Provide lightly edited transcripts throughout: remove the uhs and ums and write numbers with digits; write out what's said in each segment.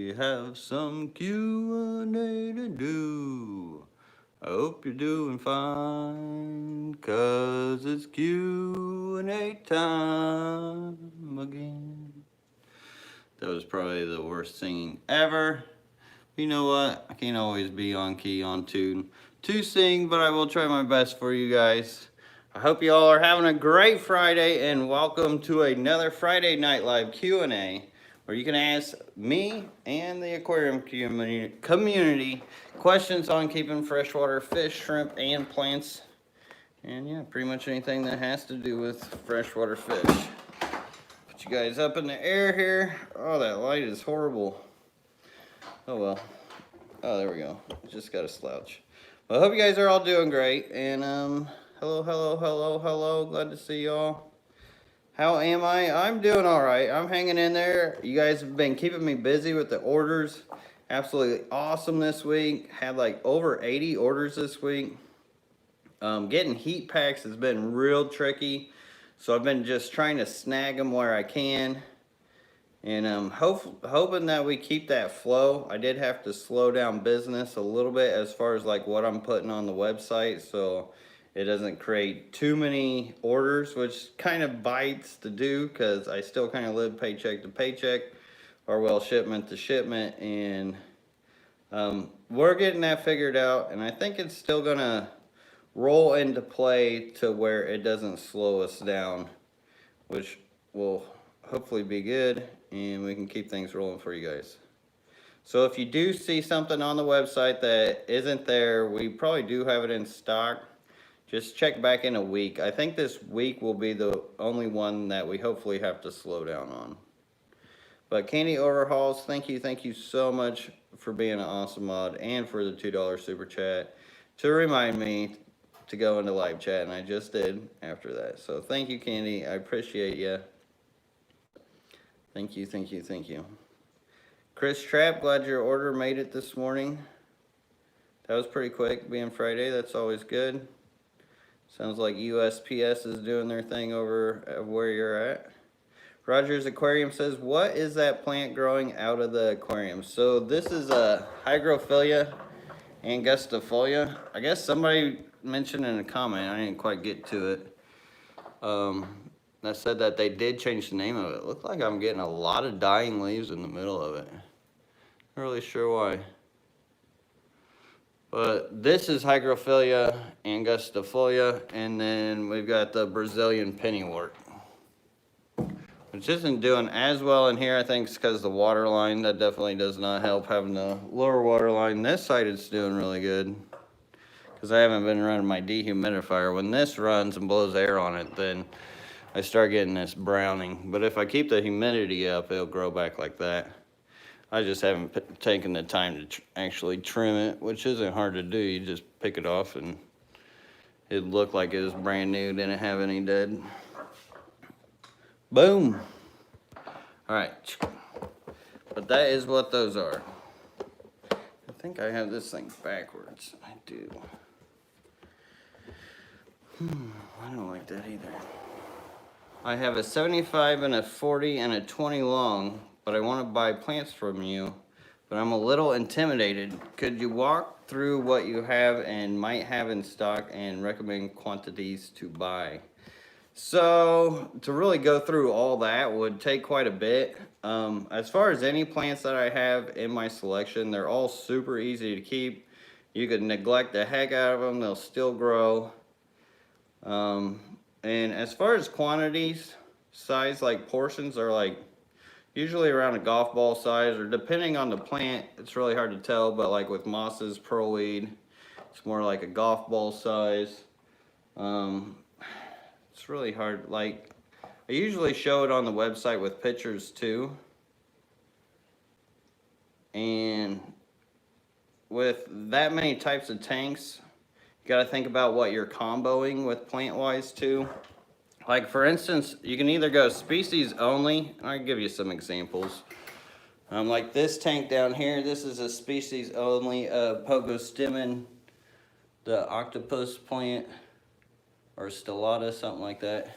We have some Q&A to do. I hope you're doing fine, 'cause it's Q&A time again. That was probably the worst singing ever. You know what? I can't always be on key, on tune to sing, but I will try my best for you guys. I hope you all are having a great Friday, and welcome to another Friday Night Live Q&A, where you can ask me and the aquarium community questions on keeping freshwater fish, shrimp, and plants. And yeah, pretty much anything that has to do with freshwater fish. Put you guys up in the air here. Oh, that light is horrible. Oh well. Oh, there we go. Just got a slouch. Well, I hope you guys are all doing great. And hello. Glad to see y'all. How am I? I'm doing all right. I'm hanging in there. You guys have been keeping me busy with the orders. Absolutely awesome this week. Had like over 80 orders this week. Getting heat packs has been real tricky. So I've been just trying to snag them where I can. And hoping that we keep that flow. I did have to slow down business a little bit as far as like what I'm putting on the website, so it doesn't create too many orders, which kind of bites to do because I still kind of live paycheck to paycheck, or well, shipment to shipment, and we're getting that figured out, and I think it's still gonna roll into play to where it doesn't slow us down, which will hopefully be good, and we can keep things rolling for you guys. So if you do see something on the website that isn't there, we probably do have it in stock. Just check back in a week. I think this week will be the only one that we hopefully have to slow down on. But Candy Overhauls, thank you so much for being an awesome mod and for the $2 super chat to remind me to go into live chat, and I just did after that. So thank you, Candy. I appreciate you. Thank you. Chris Trapp, glad your order made it this morning. That was pretty quick, being Friday. That's always good. Sounds like USPS is doing their thing over where you're at. Rogers Aquarium says, what is that plant growing out of the aquarium? So this is a Hygrophila angustifolia. I guess somebody mentioned in a comment, I didn't quite get to it. That said that they did change the name of it. Looked like I'm getting a lot of dying leaves in the middle of it. Not really sure why. But this is Hygrophila angustifolia, and then we've got the Brazilian pennywort, which isn't doing as well in here. I think it's because the water line, that definitely does not help having the lower water line. This side it's doing really good because I haven't been running my dehumidifier. When this runs and blows air on it, then I start getting this browning. But if I keep the humidity up, it'll grow back like that. I just haven't taken the time to actually trim it, which isn't hard to do. You just pick it off and it looked like it was brand new, didn't have any dead. Boom. All right. But that is what those are. I think I have this thing backwards. I do. I don't like that either. I have a 75 and a 40 and a 20 long, but I want to buy plants from you, but I'm a little intimidated. Could you walk through what you have and might have in stock and recommend quantities to buy? So to really go through all that would take quite a bit. As far as any plants that I have in my selection, they're all super easy to keep. You could neglect the heck out of them, they'll still grow. And as far as quantities, size, like portions are like usually around a golf ball size, or depending on the plant, it's really hard to tell, but like with mosses, pearlweed, it's more like a golf ball size. It's really hard. Like, I usually show it on the website with pictures too. And with that many types of tanks, you got to think about what you're comboing with plant-wise too. Like for instance, you can either go species only. I'll give you some examples. Like this tank down here, this is a species only Pogostemon, the octopus plant, or stellata, something like that.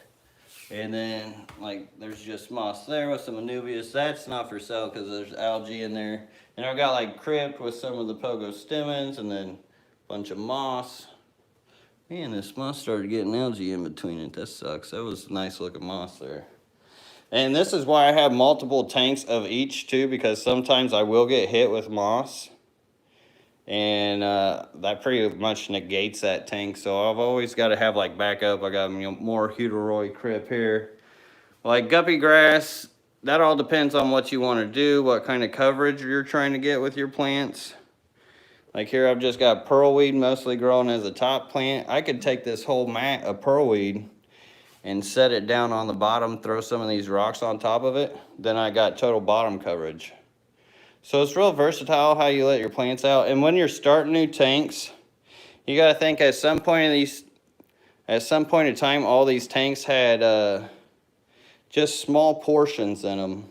And then, like, there's just moss there with some anubias. That's not for sale because there's algae in there. And I've got, like, crypt with some of the pogo stemens and then a bunch of moss. Man, this moss started getting algae in between it. That sucks. That was nice looking moss there. And this is why I have multiple tanks of each, too, because sometimes I will get hit with moss. And that pretty much negates that tank. So I've always got to have like backup. I got, you know, more Hudoroid crypt here. Like guppy grass, that all depends on what you want to do, what kind of coverage you're trying to get with your plants. Like here I've just got pearlweed mostly growing as a top plant. I could take this whole mat of pearlweed and set it down on the bottom, throw some of these rocks on top of it. Then I got total bottom coverage. So it's real versatile how you let your plants out. And when you're starting new tanks, you got to think at some point in time, all these tanks had just small portions in them.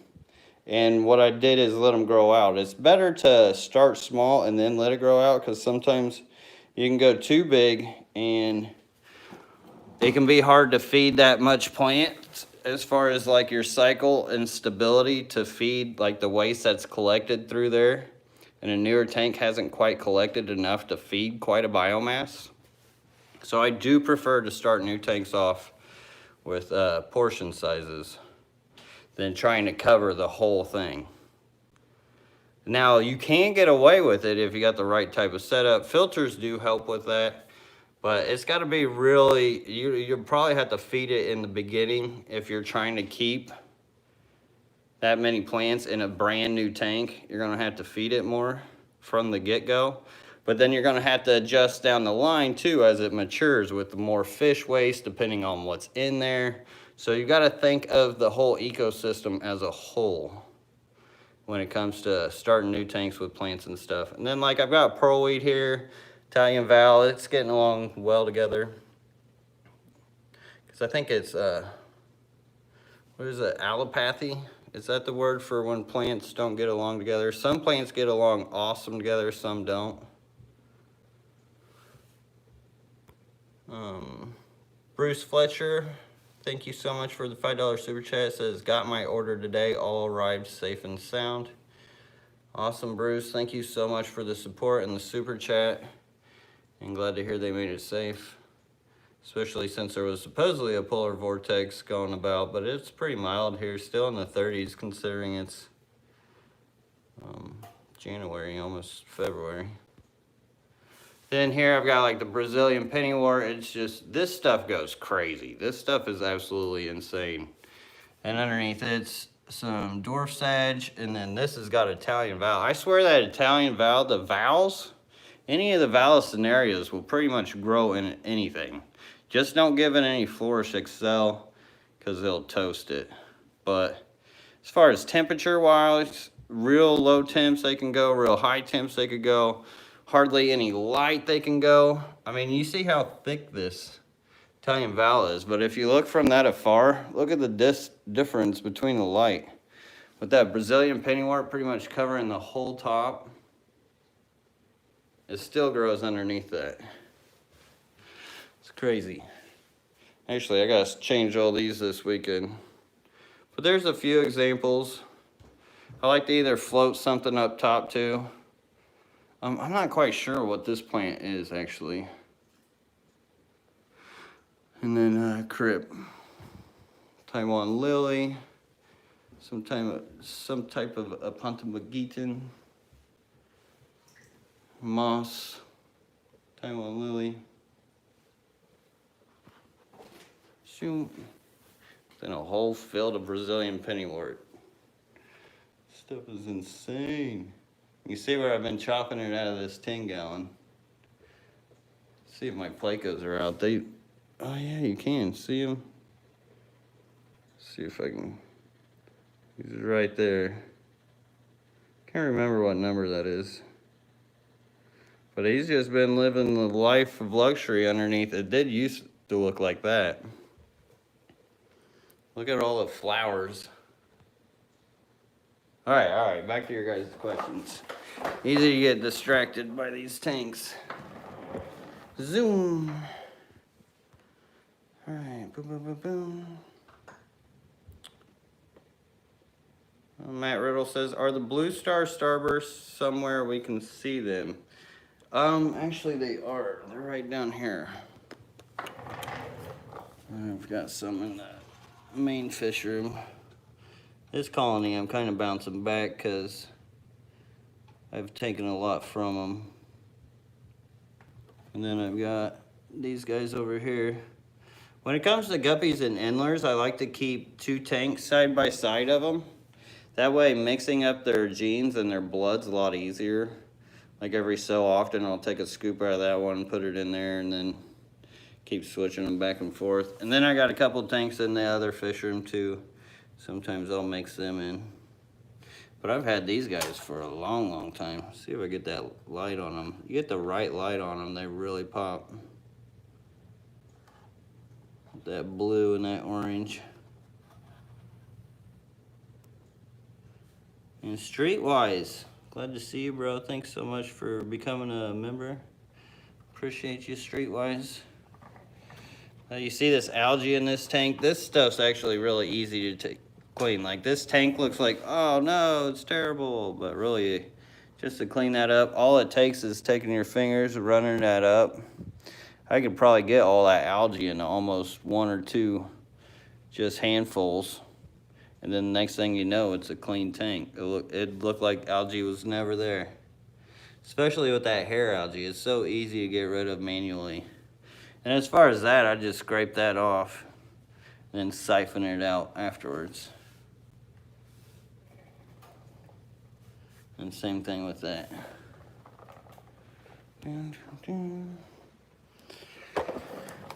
And what I did is let them grow out. It's better to start small and then let it grow out, because sometimes you can go too big and it can be hard to feed that much plant as far as like your cycle and stability to feed like the waste that's collected through there. And a newer tank hasn't quite collected enough to feed quite a biomass. So I do prefer to start new tanks off with portion sizes than trying to cover the whole thing. Now you can get away with it if you got the right type of setup. Filters do help with that. But it's got to be really, you probably have to feed it in the beginning if you're trying to keep that many plants in a brand new tank. You're going to have to feed it more from the get-go. But then you're going to have to adjust down the line too as it matures with more fish waste depending on what's in there. So you got to think of the whole ecosystem as a whole when it comes to starting new tanks with plants and stuff. And then like I've got pearlweed here. Italian Val, it's getting along well together. Because I think it's, what is it, allopathy? Is that the word for when plants don't get along together? Some plants get along awesome together, some don't. Bruce Fletcher, thank you so much for the $5 super chat. It says, got my order today, all arrived safe and sound. Awesome, Bruce. Thank you so much for the support and the super chat. And glad to hear they made it safe, especially since there was supposedly a polar vortex going about, but it's pretty mild here, still in the 30s considering it's January, almost February. Then here I've got like the Brazilian pennywort. It's just, this stuff goes crazy. This stuff is absolutely insane. And underneath it's some dwarf sage, and then this has got Italian Val. I swear that Italian Val, the vowels, any of the Valliscenarias will pretty much grow in anything. Just don't give it any Flourish Excel because they'll toast it. But as far as temperature wise, real low temps they can go, real high temps they could go. Hardly any light they can go. I mean, you see how thick this Italian Val is, but if you look from that afar, look at the difference between the light. With that Brazilian pennywort pretty much covering the whole top, it still grows underneath that. It's crazy. Actually, I gotta change all these this weekend. But there's a few examples. I like to either float something up top too. I'm not quite sure what this plant is actually. And then Crip, Taiwan lily, some type of Apontomageton, moss, Taiwan lily. Shoot. Then a whole field of Brazilian pennywort. Stuff is insane. You see where I've been chopping it out of this 10-gallon. See if my Placos are out. Oh yeah, you can see them. See if I can. He's right there. Can't remember what number that is. But he's just been living the life of luxury underneath. It did used to look like that. Look at all the flowers. All right, back to your guys' questions. Easy to get distracted by these tanks. Zoom. All right, boom, boom, boom, boom. Matt Riddle says, are the blue star starbursts somewhere we can see them? Actually they are. They're right down here. I've got some in the main fish room. This colony I'm kind of bouncing back because I've taken a lot from them. And then I've got these guys over here. When it comes to guppies and endlers, I like to keep 2 tanks side by side of them. That way mixing up their genes and their blood's a lot easier. Like every so often I'll take a scoop out of that one and put it in there and then keep switching them back and forth. And then I got a couple tanks in the other fish room too. Sometimes I'll mix them in. But I've had these guys for a long, long time. See if I get that light on them. You get the right light on them, they really pop. That blue and that orange. And Streetwise, glad to see you, bro. Thanks so much for becoming a member. Appreciate you, Streetwise. You see this algae in this tank? This stuff's actually really easy to clean. Like this tank looks like, oh no, it's terrible. But really, just to clean that up, all it takes is taking your fingers, running that up. I could probably get all that algae in almost 1 or 2 just handfuls. And then the next thing you know, it's a clean tank. It looked like algae was never there. Especially with that hair algae, it's so easy to get rid of manually. And as far as that, I just scrape that off and then siphon it out afterwards. And same thing with that.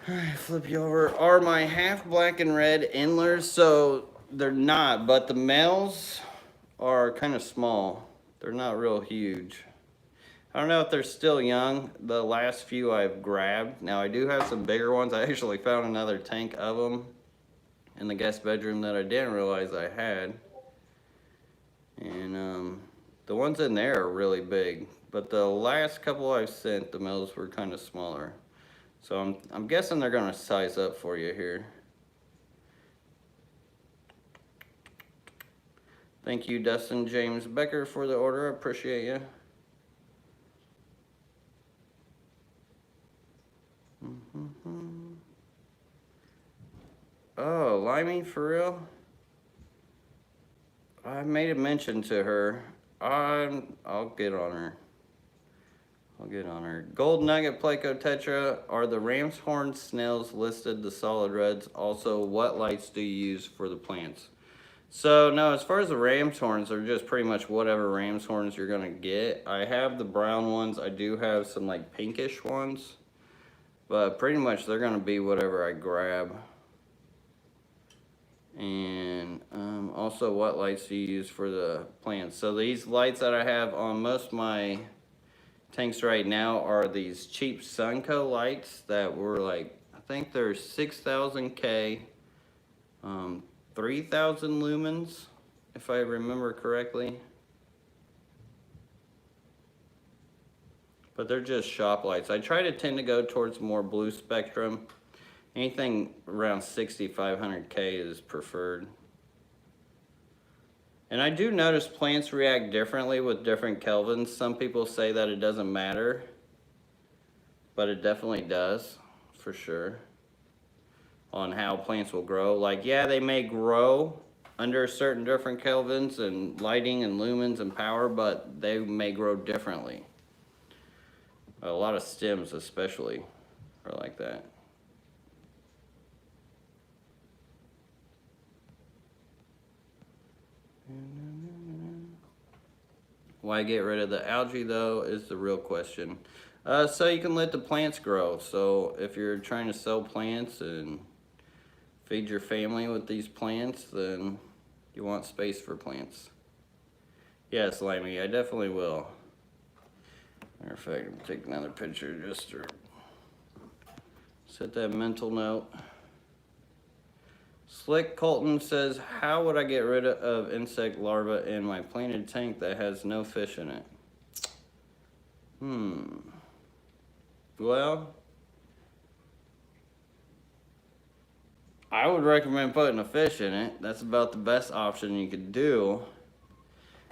Alright, flip you over. Are my half black and red endlers? So they're not, but the males are kind of small. They're not real huge. I don't know if they're still young. The last few I've grabbed. Now I do have some bigger ones. I actually found another tank of them in the guest bedroom that I didn't realize I had. And the ones in there are really big. But the last couple I've sent, the males were kind of smaller. So I'm guessing they're gonna size up for you here. Thank you, Dustin James Becker, for the order. I appreciate you. Oh, Limey, for real? I made a mention to her. I'll get on her. I'll get on her. Gold Nugget Placo Tetra. Are the ram's horn snails listed, the solid reds? Also, what lights do you use for the plants? So, no, as far as the ram's horns, they're just pretty much whatever ram's horns you're going to get. I have the brown ones. I do have some, like, pinkish ones. But pretty much they're going to be whatever I grab. And also, what lights do you use for the plants? So, these lights that I have on most of my tanks right now are these cheap Sunco lights that were like, I think they're 6,000 K, 3,000 lumens, if I remember correctly. But they're just shop lights. I try to tend to go towards more blue spectrum. Anything around 6,500 K is preferred. And I do notice plants react differently with different kelvins. Some people say that it doesn't matter, but it definitely does, for sure, on how plants will grow. Like, yeah, they may grow under certain different kelvins and lighting and lumens and power, but they may grow differently. A lot of stems especially are like that. Why get rid of the algae though is the real question. So you can let the plants grow. So if you're trying to sell plants and feed your family with these plants, then you want space for plants. Yes, Limey, I definitely will. Matter of fact, I'll take another picture just to set that mental note. Slick Colton says, how would I get rid of insect larvae in my planted tank that has no fish in it? Well, I would recommend putting a fish in it. That's about the best option you could do.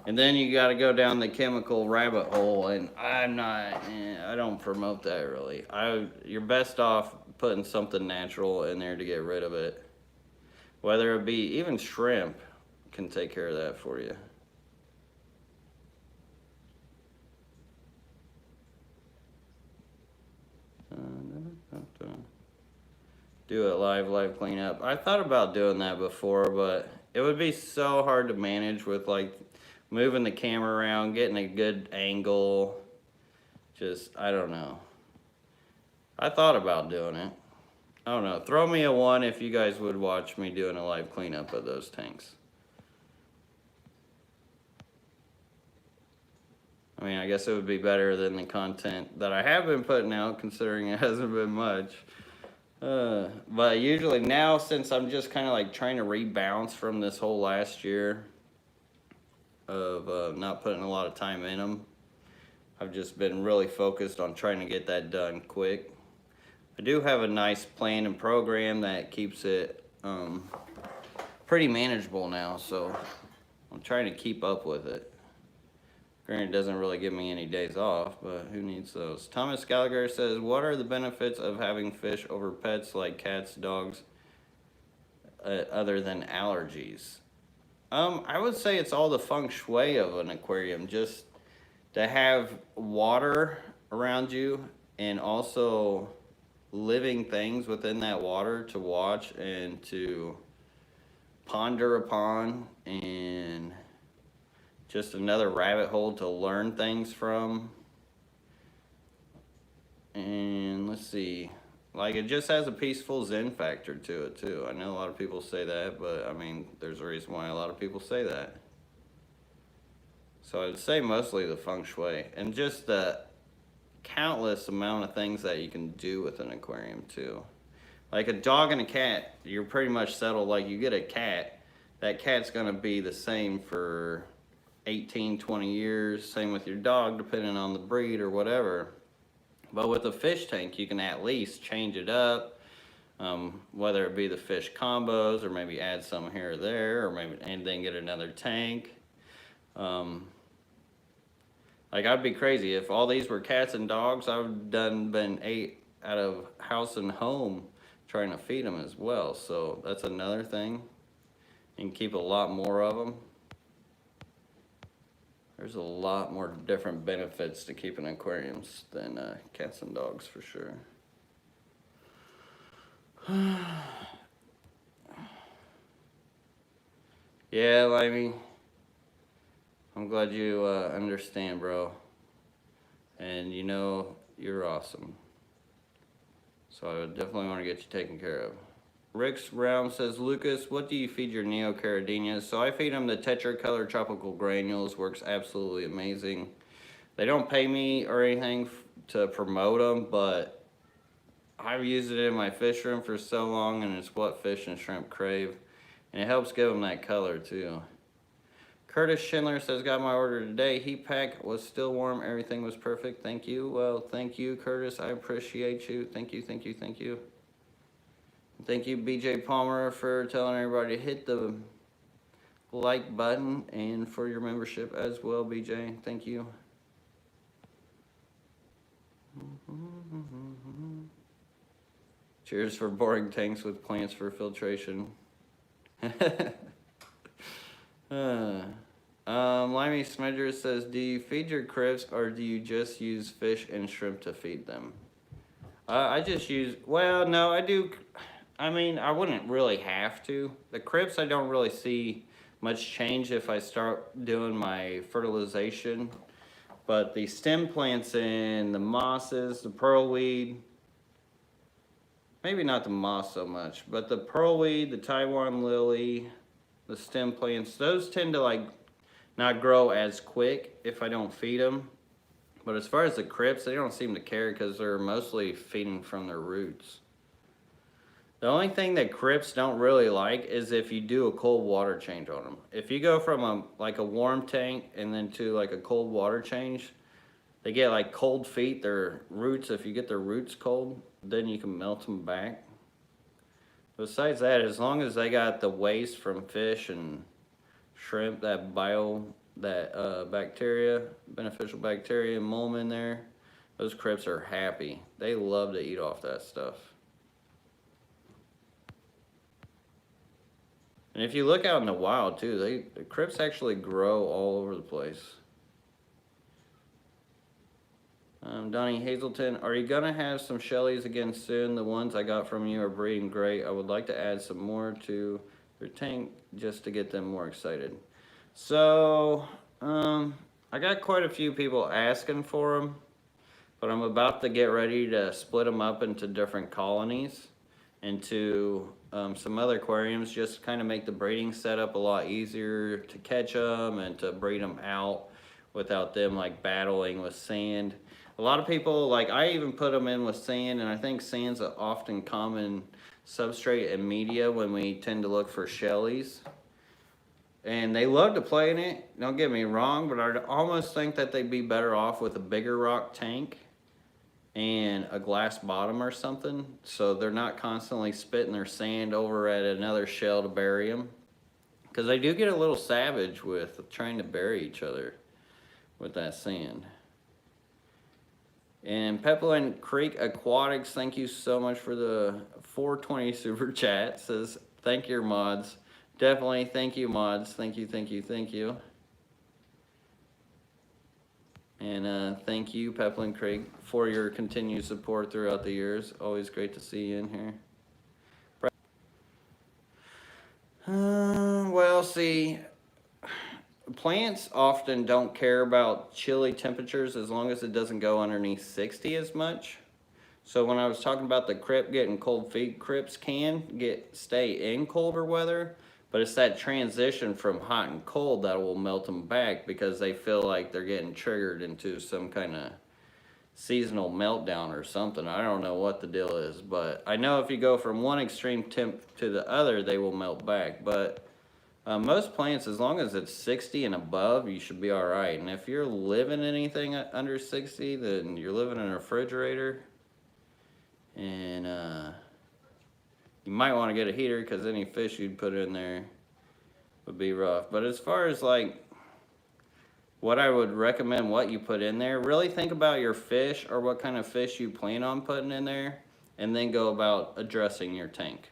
And then you got to go down the chemical rabbit hole, and I don't promote that really. You're best off putting something natural in there to get rid of it. Whether it be even shrimp can take care of that for you. Do it live cleanup. I thought about doing that before, but it would be so hard to manage with like moving the camera around, getting a good angle. Just, I don't know. I thought about doing it. I don't know. Throw me a 1 if you guys would watch me doing a live cleanup of those tanks. I mean, I guess it would be better than the content that I have been putting out, considering it hasn't been much. But usually now, since I'm just kind of like trying to rebalance from this whole last year of not putting a lot of time in them, I've just been really focused on trying to get that done quick. I do have a nice plan and program that keeps it pretty manageable now, so I'm trying to keep up with it. Granted, it doesn't really give me any days off, but who needs those? Thomas Gallagher says, what are the benefits of having fish over pets like cats, dogs, other than allergies? I would say it's all the feng shui of an aquarium. Just to have water around you and also living things within that water to watch and to ponder upon, and just another rabbit hole to learn things from. And let's see, like it just has a peaceful zen factor to it too. I know a lot of people say that, but I mean, there's a reason why a lot of people say that. So I'd say mostly the feng shui and just the countless amount of things that you can do with an aquarium too. Like a dog and a cat, you're pretty much settled. Like you get a cat, that cat's gonna be the same for 18, 20 years. Same with your dog, depending on the breed or whatever. But with a fish tank, you can at least change it up, whether it be the fish combos or maybe add some here or there, or maybe and then get another tank. Like I'd be crazy if all these were cats and dogs. I've been 8 out of house and home trying to feed them as well. So that's another thing. You can keep a lot more of them. There's a lot more different benefits to keeping aquariums than cats and dogs for sure. Yeah, Limey. I'm glad you understand, bro. And you know you're awesome. So I would definitely want to get you taken care of. Rick's Realm says, Lucas, what do you feed your Neocaridina? So I feed them the Tetracolor Tropical Granules. Works absolutely amazing. They don't pay me or anything to promote them, but I've used it in my fish room for so long, and it's what fish and shrimp crave. And it helps give them that color too. Curtis Schindler says, got my order today. Heat pack was still warm. Everything was perfect. Thank you. Well, thank you, Curtis. I appreciate you. Thank you, thank you, thank you. Thank you, BJ Palmer, for telling everybody to hit the like button and for your membership as well, BJ. Thank you. Cheers for boring tanks with plants for filtration. Limey Smedger says, do you feed your crips or do you just use fish and shrimp to feed them? I just use, well, no, I do. I mean, I wouldn't really have to. The crips, I don't really see much change if I start doing my fertilization. But the stem plants and the mosses, the pearlweed, maybe not the moss so much, but the pearlweed, the Taiwan lily, the stem plants, those tend to like not grow as quick if I don't feed them. But as far as the crips, they don't seem to care because they're mostly feeding from their roots. The only thing that crips don't really like is if you do a cold water change on them. If you go from a warm tank and then to like a cold water change, they get like cold feet. Their roots, if you get their roots cold, then you can melt them back. Besides that, as long as they got the waste from fish and shrimp, that that bacteria, beneficial bacteria, and mold in there. Those crypts are happy. They love to eat off that stuff. And if you look out in the wild too, the crypts actually grow all over the place. Donnie Hazelton, are you gonna have some Shelleys again soon? The ones I got from you are breeding great. I would like to add some more to their tank just to get them more excited. So, I got quite a few people asking for them, but I'm about to get ready to split them up into different colonies, into some other aquariums, just to kind of make the breeding setup a lot easier to catch them and to breed them out without them like battling with sand. A lot of people, like I even put them in with sand, and I think sand's an often common substrate and media when we tend to look for Shelleys. And they love to play in it, don't get me wrong, but I almost think that they'd be better off with a bigger rock tank and a glass bottom or something, so they're not constantly spitting their sand over at another shell to bury them. Because they do get a little savage with trying to bury each other with that sand. And Pepperland Creek Aquatics, thank you so much for the 420 super chat. Says, thank your mods. Definitely, thank you mods. Thank you, thank you, thank you. And thank you, Pepperland Creek, for your continued support throughout the years. Always great to see you in here. Well, see, plants often don't care about chilly temperatures as long as it doesn't go underneath 60 as much. So when I was talking about the crypt getting cold feet, crypts can stay in colder weather, but it's that transition from hot and cold that will melt them back because they feel like they're getting triggered into some kind of seasonal meltdown or something. I don't know what the deal is, but I know if you go from one extreme temp to the other, they will melt back. But most plants, as long as it's 60 and above, you should be all right. And if you're living anything under 60, then you're living in a refrigerator. And you might want to get a heater because any fish you'd put in there would be rough. But as far as like what I would recommend what you put in there, really think about your fish or what kind of fish you plan on putting in there, and then go about addressing your tank.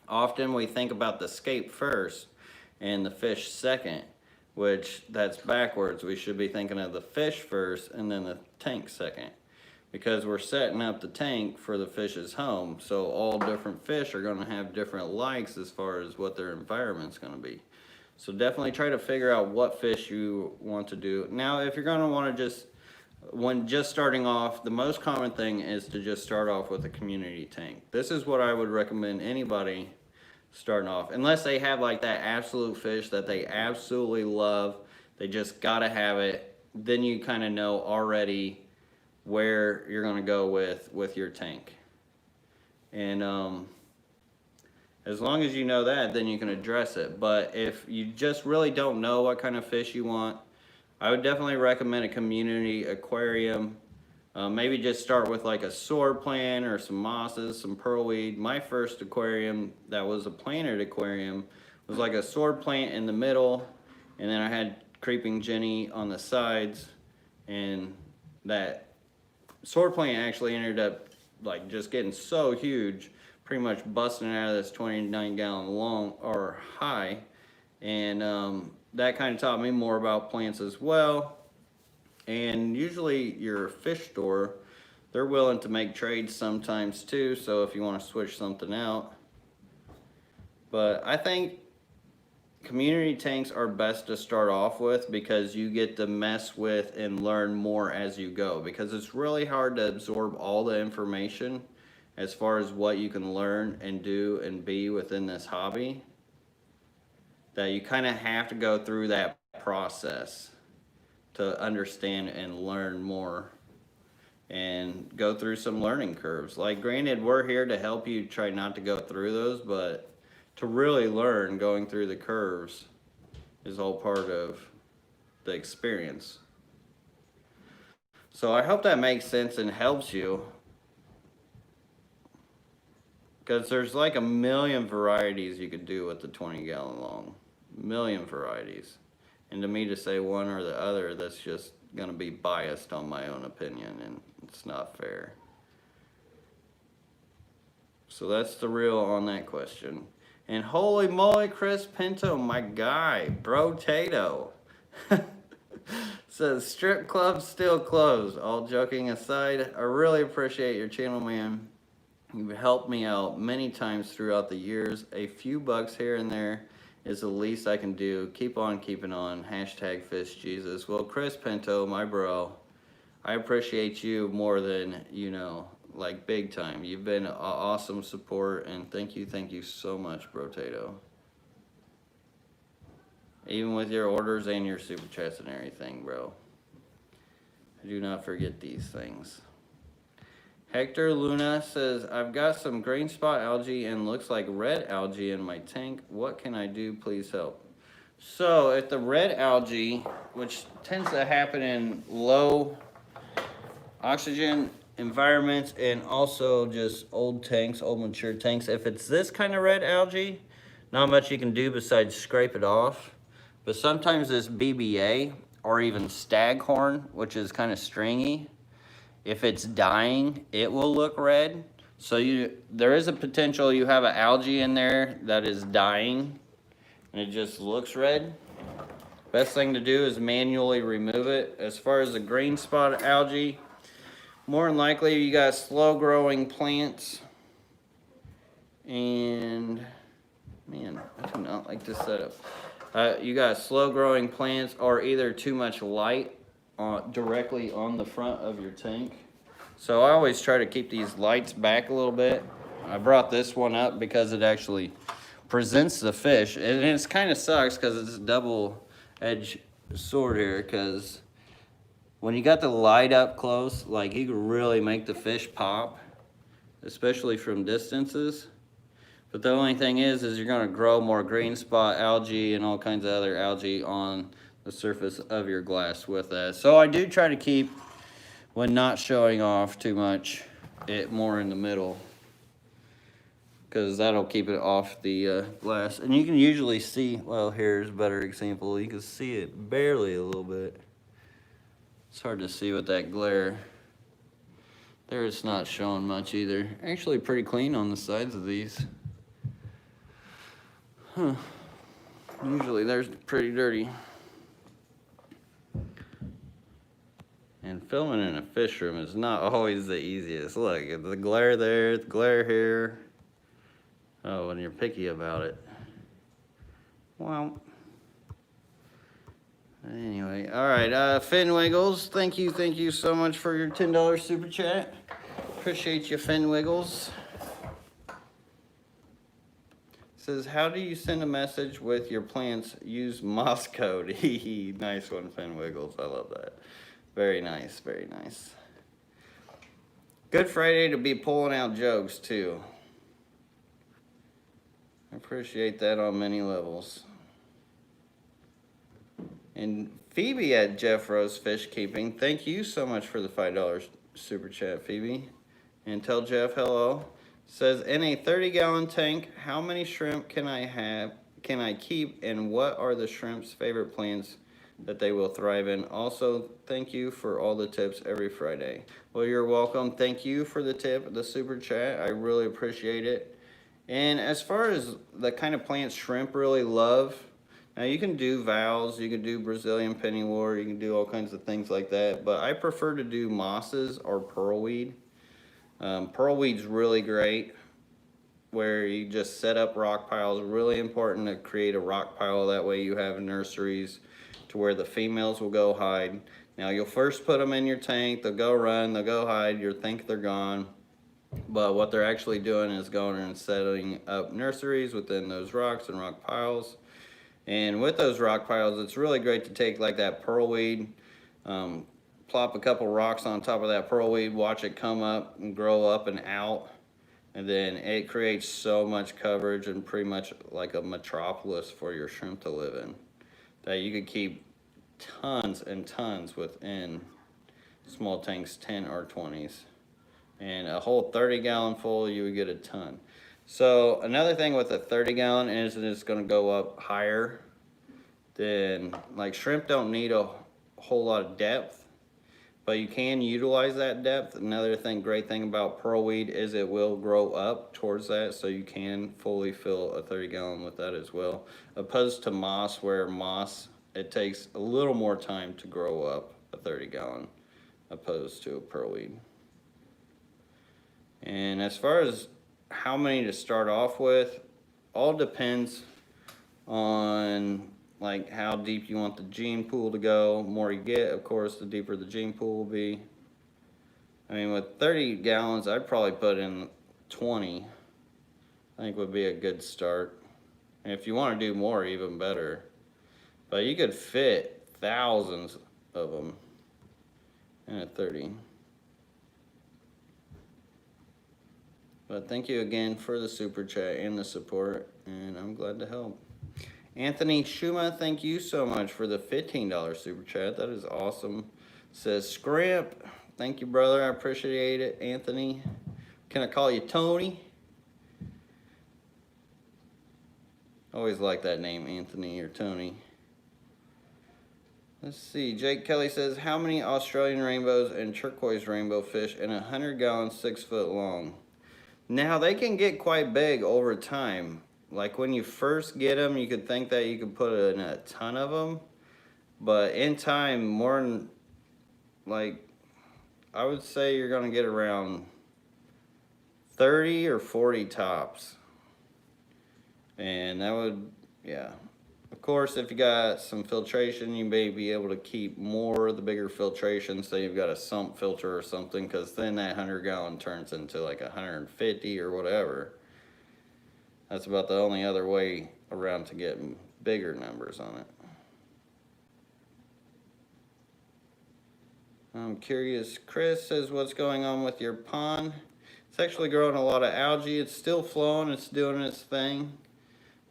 Often we think about the scape first and the fish second, which that's backwards. We should be thinking of the fish first and then the tank second, because we're setting up the tank for the fish's home. So all different fish are going to have different likes as far as what their environment's going to be. So definitely try to figure out what fish you want to do. Now, if you're going to want to when just starting off, the most common thing is to just start off with a community tank. This is what I would recommend anybody starting off, unless they have like that absolute fish that they absolutely love, they just got to have it. Then you kind of know already where you're going to go with your tank. And as long as you know that, then you can address it. But if you just really don't know what kind of fish you want, I would definitely recommend a community aquarium. Maybe just start with like a sword plant or some mosses, some pearlweed. My first aquarium that was a planted aquarium was like a sword plant in the middle, and then I had creeping Jenny on the sides, and that sword plant actually ended up like just getting so huge, pretty much busting out of this 29-gallon long or high. And that kind of taught me more about plants as well. And usually your fish store, they're willing to make trades sometimes too, so if you want to switch something out. But I think community tanks are best to start off with, because you get to mess with and learn more as you go, because it's really hard to absorb all the information as far as what you can learn and do and be within this hobby, that you kind of have to go through that process to understand and learn more and go through some learning curves. Like, granted, we're here to help you try not to go through those, but to really learn, going through the curves is all part of the experience. So I hope that makes sense and helps you, because there's like a million varieties you could do with the 20-gallon long. Million varieties. And to me to say one or the other, that's just gonna be biased on my own opinion, and it's not fair. So that's the real on that question. And holy moly, Chris Pinto, my guy, Bro-tato. Says strip clubs still closed. All joking aside, I really appreciate your channel, man. You've helped me out many times throughout the years. A few bucks here and there is the least I can do. Keep on keeping on. Hashtag Fish Jesus. Well, Chris Pinto, my bro, I appreciate you more than you know, like big time. You've been an awesome support, and thank you so much, Bro-tato. Even with your orders and your super chats and everything, bro. Do not forget these things. Hector Luna says, I've got some green spot algae and looks like red algae in my tank. What can I do? Please help. So if the red algae, which tends to happen in low oxygen environments and also just old tanks, old mature tanks, if it's this kind of red algae, not much you can do besides scrape it off. But sometimes this BBA or even staghorn, which is kind of stringy, if it's dying, it will look red. So there is a potential you have an algae in there that is dying and it just looks red. Best thing to do is manually remove it. As far as the green spot algae, more than likely you got slow growing plants. And man, I do not like this setup. You got slow growing plants or either too much light directly on the front of your tank. So I always try to keep these lights back a little bit. I brought this one up because it actually presents the fish, and it kind of sucks because it's a double-edged sword here, because when you got the light up close, like, you can really make the fish pop, especially from distances. But the only thing is you're going to grow more green spot algae and all kinds of other algae on the surface of your glass with that. So I do try to keep, when not showing off too much, it more in the middle, because that'll keep it off the glass. And you can usually see, well, here's a better example. You can see it barely a little bit. It's hard to see with that glare. There it's not showing much either. Actually pretty clean on the sides of these. Huh. Usually they're pretty dirty. And filming in a fish room is not always the easiest. Look, the glare there, the glare here. Oh, when you're picky about it. Well. Anyway, all right, Finn Wiggles, thank you so much for your $10 super chat. Appreciate you, Finn Wiggles. Says, how do you send a message with your plants? Use Moss code. Nice one, Finn Wiggles. I love that. Very nice, very nice. Good Friday to be pulling out jokes, too. I appreciate that on many levels. And Phoebe at Jeff Rose Fish Keeping, thank you so much for the $5 super chat, Phoebe. And tell Jeff hello. Says, in a 30-gallon tank, how many shrimp can I keep, and what are the shrimp's favorite plants that they will thrive in? Also, thank you for all the tips every Friday. Well, you're welcome. Thank you for the tip, the super chat. I really appreciate it. And as far as the kind of plants shrimp really love, now you can do valves, you can do Brazilian pennywort, you can do all kinds of things like that, but I prefer to do mosses or pearlweed. Pearlweed's really great, where you just set up rock piles. Really important to create a rock pile, that way you have nurseries to where the females will go hide. Now you'll first put them in your tank, they'll go run, they'll go hide, you'll think they're gone. But what they're actually doing is going and setting up nurseries within those rocks and rock piles. And with those rock piles, it's really great to take like that pearlweed, plop a couple rocks on top of that pearlweed, watch it come up and grow up and out. And then it creates so much coverage and pretty much like a metropolis for your shrimp to live in, that you could keep tons and tons within small tanks, 10 or 20s. And a whole 30-gallon full, you would get a ton. So another thing with a 30-gallon is that it's going to go up higher then like shrimp don't need a whole lot of depth, but you can utilize that depth. Another great thing about pearlweed is it will grow up towards that, so you can fully fill a 30-gallon with that as well, opposed to moss, where moss, it takes a little more time to grow up a 30-gallon opposed to a pearlweed. And as far as how many to start off with, all depends on like how deep you want the gene pool to go. The more you get, of course, the deeper the gene pool will be. I mean, with 30 gallons, I'd probably put in 20. I think would be a good start. And if you want to do more, even better. But you could fit thousands of them in a 30. But thank you again for the super chat and the support, and I'm glad to help. Anthony Shuma, thank you so much for the $15 super chat. That is awesome. Says Scrimp. Thank you, brother. I appreciate it, Anthony. Can I call you Tony? Always like that name, Anthony or Tony. Let's see. Jake Kelly says, how many Australian rainbows and turquoise rainbow fish in a 100-gallon, 6-foot long? Now, they can get quite big over time. Like when you first get them, you could think that you could put in a ton of them, but in time, more than, like, I would say you're gonna get around 30 or 40 tops. And that would, yeah. Of course, if you got some filtration, you may be able to keep more of the bigger filtration. Say you've got a sump filter or something, because then that 100-gallon turns into like 150 or whatever. That's about the only other way around to get bigger numbers on it. I'm curious. Chris says, what's going on with your pond? It's actually growing a lot of algae. It's still flowing. It's doing its thing.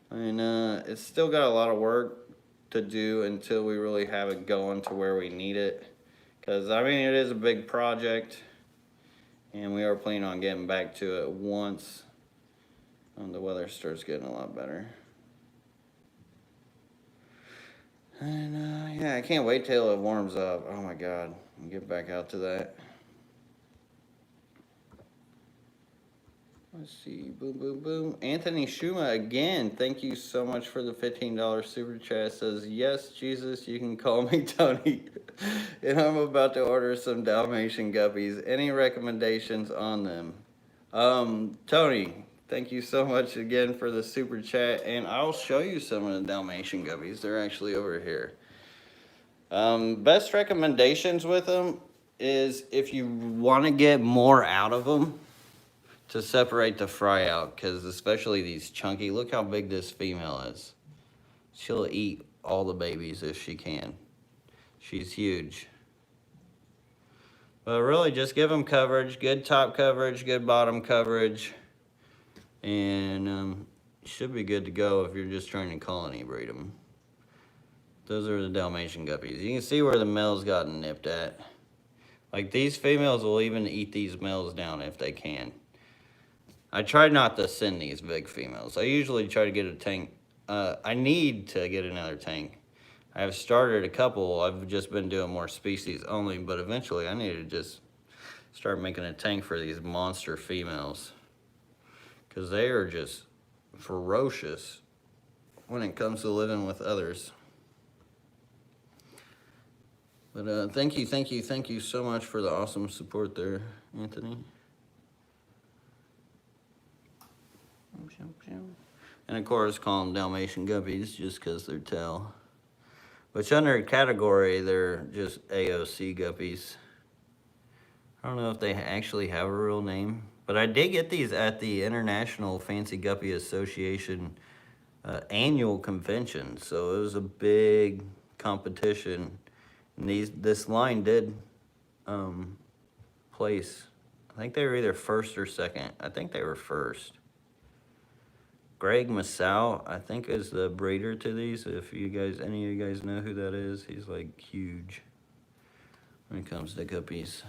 And it's still got a lot of work to do until we really have it going to where we need it. Because, I mean, it is a big project. And we are planning on getting back to it once the weather starts getting a lot better. And yeah, I can't wait till it warms up. Oh my God, I'll get back out to that. Let's see, boom, boom, boom. Anthony Shuma again, thank you so much for the $15 super chat. Says, yes, Jesus, you can call me Tony. And I'm about to order some Dalmatian Guppies. Any recommendations on them? Tony, thank you so much again for the super chat, and I'll show you some of the Dalmatian Guppies. They're actually over here. Best recommendations with them is if you want to get more out of them, to separate the fry out, because especially these chunky, look how big this female is. She'll eat all the babies if she can. She's huge. But really just give them coverage, good top coverage, good bottom coverage. And you should be good to go if you're just trying to colony breed them. Those are the Dalmatian Guppies. You can see where the males got nipped at. Like these females will even eat these males down if they can. I try not to send these big females. I usually try to get a tank. I need to get another tank. I have started a couple. I've just been doing more species only, but eventually I need to just start making a tank for these monster females, because they are just ferocious when it comes to living with others. But thank you so much for the awesome support there, Anthony. And of course, call them Dalmatian Guppies just because they're tail. Which under a category, they're just AOC Guppies. I don't know if they actually have a real name. But I did get these at the International Fancy Guppy Association annual convention. So it was a big competition. And this line did place. I think they were either first or second. I think they were first. Greg Massow, I think, is the breeder to these. If you guys, any of you guys know who that is, he's like huge when it comes to guppies.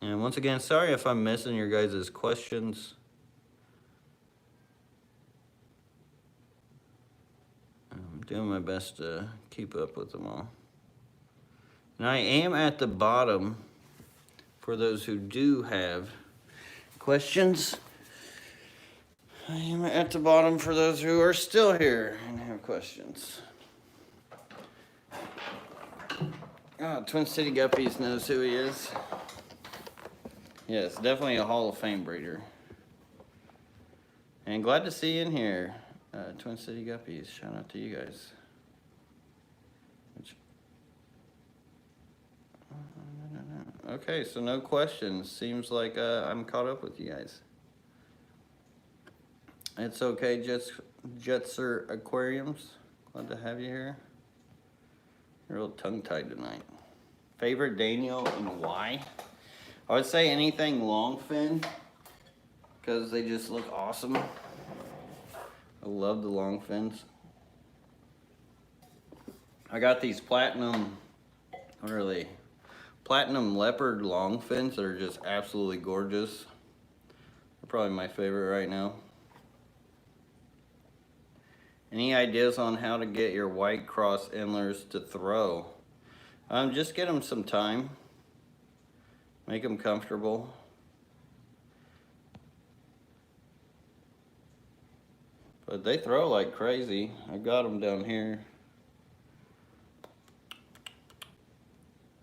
And once again, sorry if I'm missing your guys' questions. Doing my best to keep up with them all. And I am at the bottom for those who do have questions. I am at the bottom for those who are still here and have questions. Oh, Twin City Guppies knows who he is. Yes, definitely a Hall of Fame breeder. And glad to see you in here, Twin City Guppies. Shout out to you guys. Okay, so no questions. Seems like I'm caught up with you guys. It's okay, Jetser Aquariums. Glad to have you here. You're a little tongue-tied tonight. Favorite Daniel and why? I would say anything long fin, because they just look awesome. I love the long fins. I got these platinum, what are they? Platinum leopard long fins that are just absolutely gorgeous. They're probably my favorite right now. Any ideas on how to get your white cross endlers to throw? Just get them some time. Make them comfortable. But they throw like crazy. I got them down here.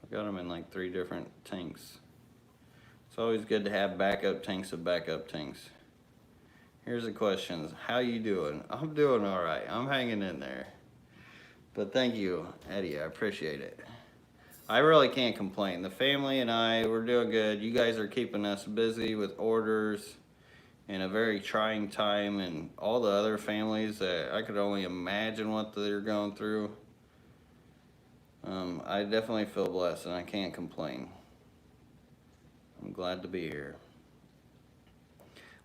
I got them in like 3 different tanks. It's always good to have backup tanks of backup tanks. Here's the questions. How you doing? I'm doing all right. I'm hanging in there. But thank you, Eddie. I appreciate it. I really can't complain. The family and I, we're doing good. You guys are keeping us busy with orders in a very trying time, and all the other families that I could only imagine what they're going through. I definitely feel blessed, and I can't complain. I'm glad to be here.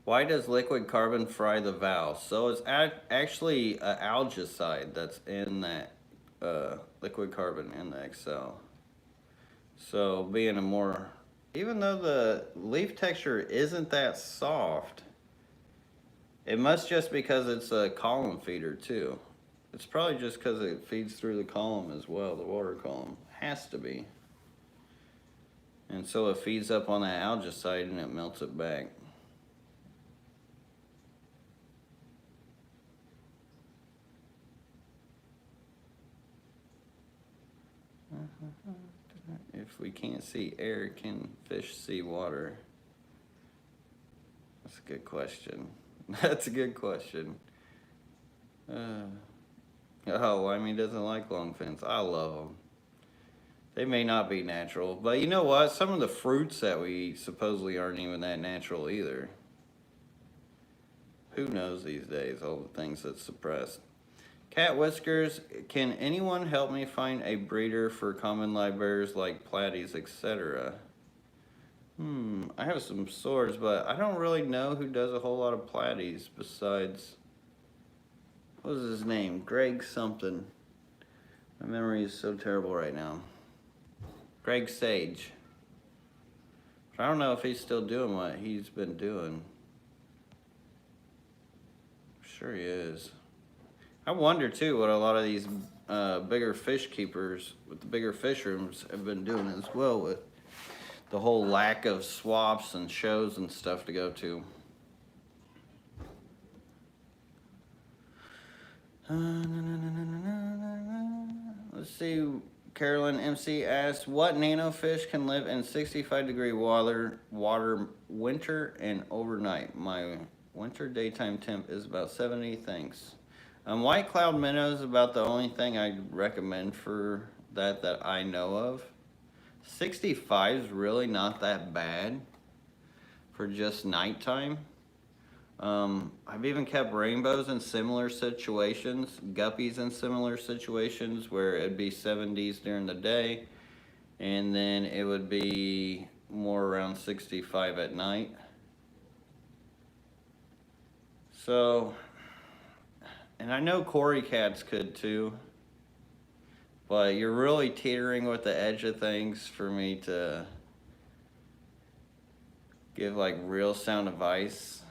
Why does liquid carbon fry the valve? So it's actually an algicide that's in that liquid carbon in the Excel. So being a more, even though the leaf texture isn't that soft, it must just because it's a column feeder too. It's probably just because it feeds through the column as well, the water column. Has to be. And so it feeds up on that algicide and it melts it back. If we can't see air, can fish see water? That's a good question. That's a good question. Oh, I mean, doesn't like long fins. I love them. They may not be natural, but you know what? Some of the fruits that we eat supposedly aren't even that natural either. Who knows these days, all the things that's suppressed. Cat Whiskers, can anyone help me find a breeder for common live bears like platies, etc.? I have some swords, but I don't really know who does a whole lot of platies besides, what was his name? Greg something. My memory is so terrible right now. Greg Sage. But I don't know if he's still doing what he's been doing. Sure he is. I wonder too what a lot of these bigger fish keepers with the bigger fish rooms have been doing as well, with the whole lack of swaps and shows and stuff to go to. Let's see. Carolyn MC asked, what nano fish can live in 65-degree water winter and overnight? My winter daytime temp is about 70, thanks. White cloud minnow is about the only thing I'd recommend for that I know of. 65 is really not that bad for just nighttime. I've even kept rainbows in similar situations, guppies in similar situations where it'd be 70s during the day and then it would be more around 65 at night. So, and I know Cory cats could too, but you're really teetering with the edge of things for me to give like real sound advice.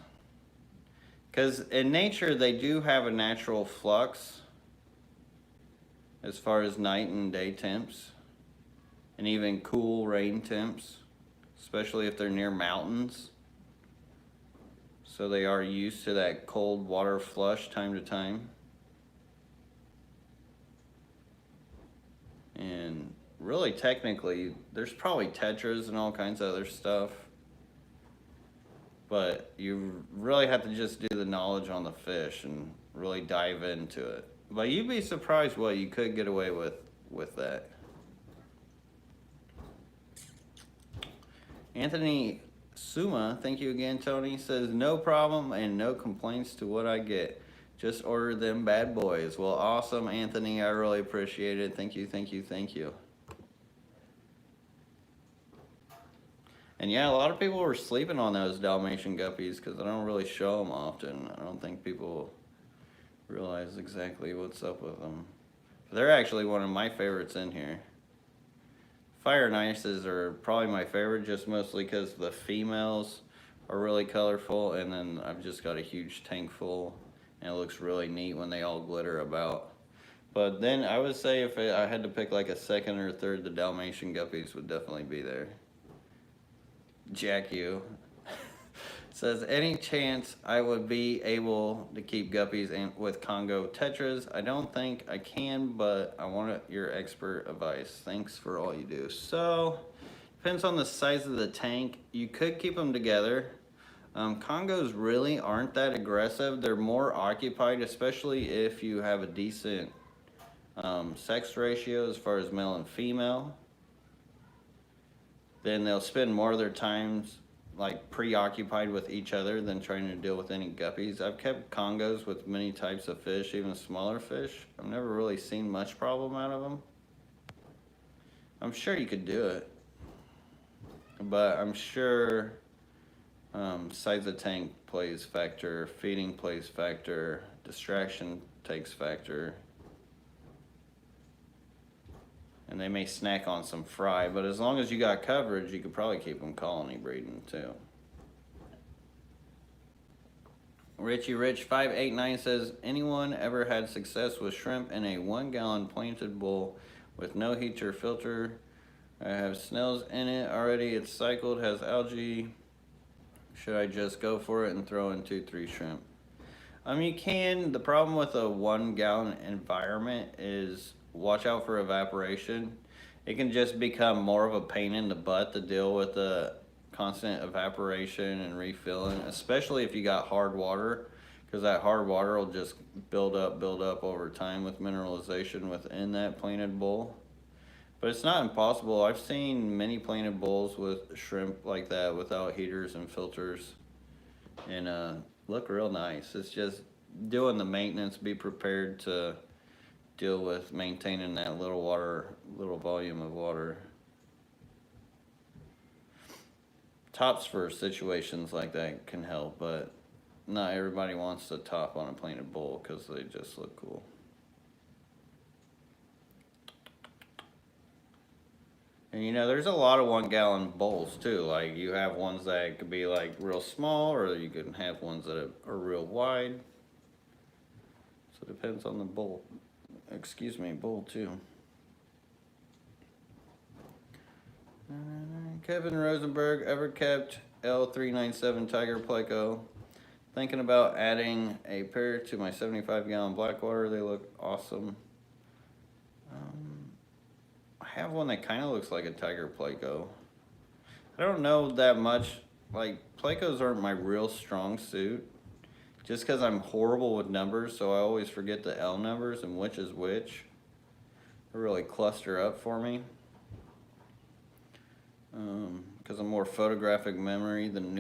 Because in nature, they do have a natural flux. as far as night and day temps, and even cool rain temps, especially if they're near mountains. So they are used to that cold water flush time to time. And really technically, there's probably tetras and all kinds of other stuff. But you really have to just do the knowledge on the fish and really dive into it. But you'd be surprised what you could get away with that. Anthony Suma, thank you again, Tony, says no problem and no complaints to what I get. Just order them bad boys. Well, awesome, Anthony. I really appreciate it. Thank you, thank you, thank you. And yeah, a lot of people were sleeping on those Dalmatian Guppies because I don't really show them often. I don't think people realize exactly what's up with them. But they're actually one of my favorites in here. Fire and Ices are probably my favorite, just mostly because the females are really colorful, and then I've just got a huge tank full, and it looks really neat when they all glitter about. But then I would say if I had to pick like a second or third, the Dalmatian Guppies would definitely be there. Jack you says, any chance I would be able to keep guppies with Congo Tetras? I don't think I can, but I want your expert advice. Thanks for all you do. So, depends on the size of the tank. You could keep them together. Congos really aren't that aggressive. They're more occupied, especially if you have a decent sex ratio as far as male and female. Then they'll spend more of their times like preoccupied with each other than trying to deal with any guppies. I've kept Congos with many types of fish, even smaller fish. I've never really seen much problem out of them. I'm sure you could do it, but I'm sure size of tank plays factor, feeding plays factor, distraction takes factor. And they may snack on some fry, but as long as you got coverage, you could probably keep them colony breeding too. Richie Rich 589 says, anyone ever had success with shrimp in a 1 gallon planted bowl with no heater filter? I have snails in it already. It's cycled, has algae. Should I just go for it and throw in 2-3 shrimp? You can. The problem with a 1 gallon environment is watch out for evaporation. It can just become more of a pain in the butt to deal with the constant evaporation and refilling, especially if you got hard water, because that hard water will just build up over time with mineralization within that planted bowl. But it's not impossible. I've seen many planted bowls with shrimp like that without heaters and filters, and look real nice. It's just doing the maintenance. Be prepared to deal with maintaining that little volume of water. Tops for situations like that can help, but not everybody wants to top on a planted bowl because they just look cool. And you know, there's a lot of 1 gallon bowls too. Like you have ones that could be like real small, or you can have ones that are real wide. So it depends on the bowl. Excuse me, bowl too. Kevin Rosenberg, ever kept L397 Tiger Pleco? Thinking about adding a pair to my 75 gallon Blackwater. They look awesome. I have one that kind of looks like a Tiger Pleco. I don't know that much. Like, Plecos aren't my real strong suit. Just because I'm horrible with numbers, so I always forget the L numbers and which is which. They really cluster up for me. Because I'm more photographic memory than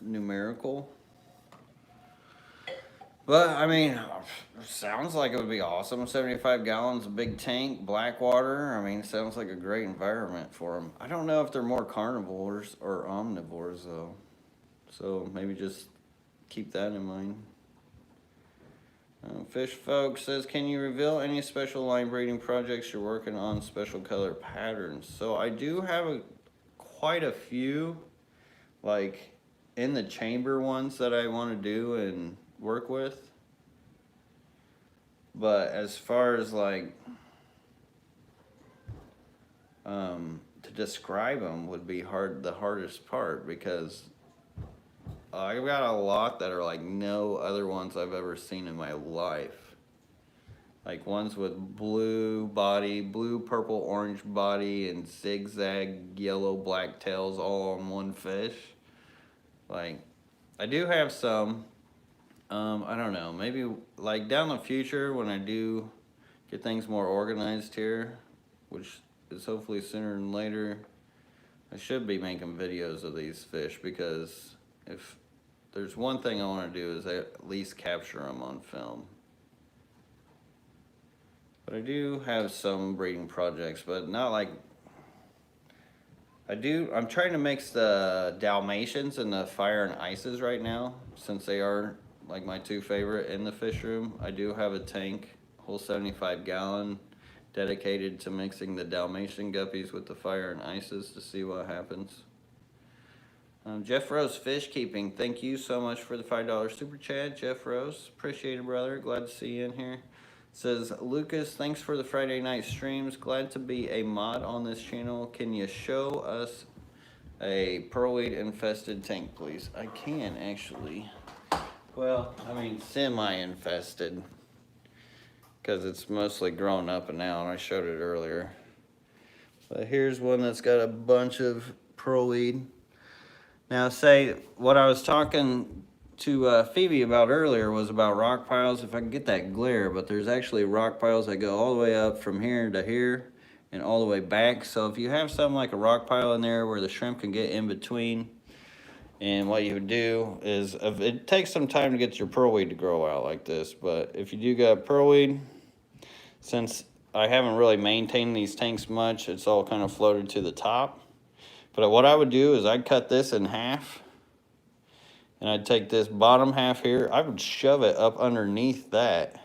numerical. But, I mean, sounds like it would be awesome. 75 gallons, a big tank, Blackwater. I mean, sounds like a great environment for them. I don't know if they're more carnivores or omnivores, though. So, maybe just keep that in mind. Fish Folk says, can you reveal any special line breeding projects you're working on, special color patterns? So I do have quite a few, like in the chamber ones that I want to do and work with. But as far as like To describe them would be the hardest part, because I've got a lot that are like no other ones I've ever seen in my life. Like ones with blue body, blue, purple, orange body, and zigzag yellow, black tails all on one fish. Like, I do have some. I don't know, maybe like down the future when I do get things more organized here, which is hopefully sooner than later, I should be making videos of these fish, because if there's one thing I want to do is at least capture them on film. But I do have some breeding projects, but not like, I'm trying to mix the Dalmatians and the fire and ices right now, since they are like my two favorite in the fish room. I do have a tank, whole 75-gallon, dedicated to mixing the Dalmatian Guppies with the fire and ices to see what happens. Jeff Rose Fish Keeping, thank you so much for the $5 super chat. Jeff Rose, appreciate it, brother. Glad to see you in here. Says, Lucas, thanks for the Friday night streams. Glad to be a mod on this channel. Can you show us a pearlweed infested tank, please? I can, actually. Well, I mean, semi-infested, because it's mostly grown up and now, and I showed it earlier. But here's one that's got a bunch of pearlweed. Now, say, what I was talking to Phoebe about earlier was about rock piles, if I can get that glare, but there's actually rock piles that go all the way up from here to here and all the way back. So if you have something like a rock pile in there where the shrimp can get in between, and what you would do is, it takes some time to get your pearlweed to grow out like this, but if you do got pearlweed, since I haven't really maintained these tanks much, it's all kind of floated to the top. But what I would do is I'd cut this in half, and I'd take this bottom half here, I would shove it up underneath that,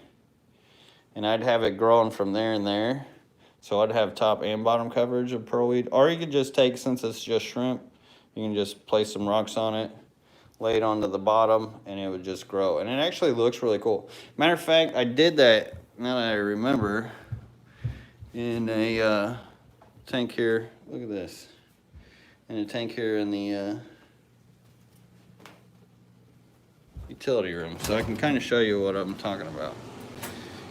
and I'd have it growing from there and there. So I'd have top and bottom coverage of pearlweed. Or you could just take, since it's just shrimp, you can just place some rocks on it, lay it onto the bottom, and it would just grow. And it actually looks really cool. Matter of fact, I did that, now that I remember, in a tank here. Look at this. In a tank here in the utility room. So I can kind of show you what I'm talking about,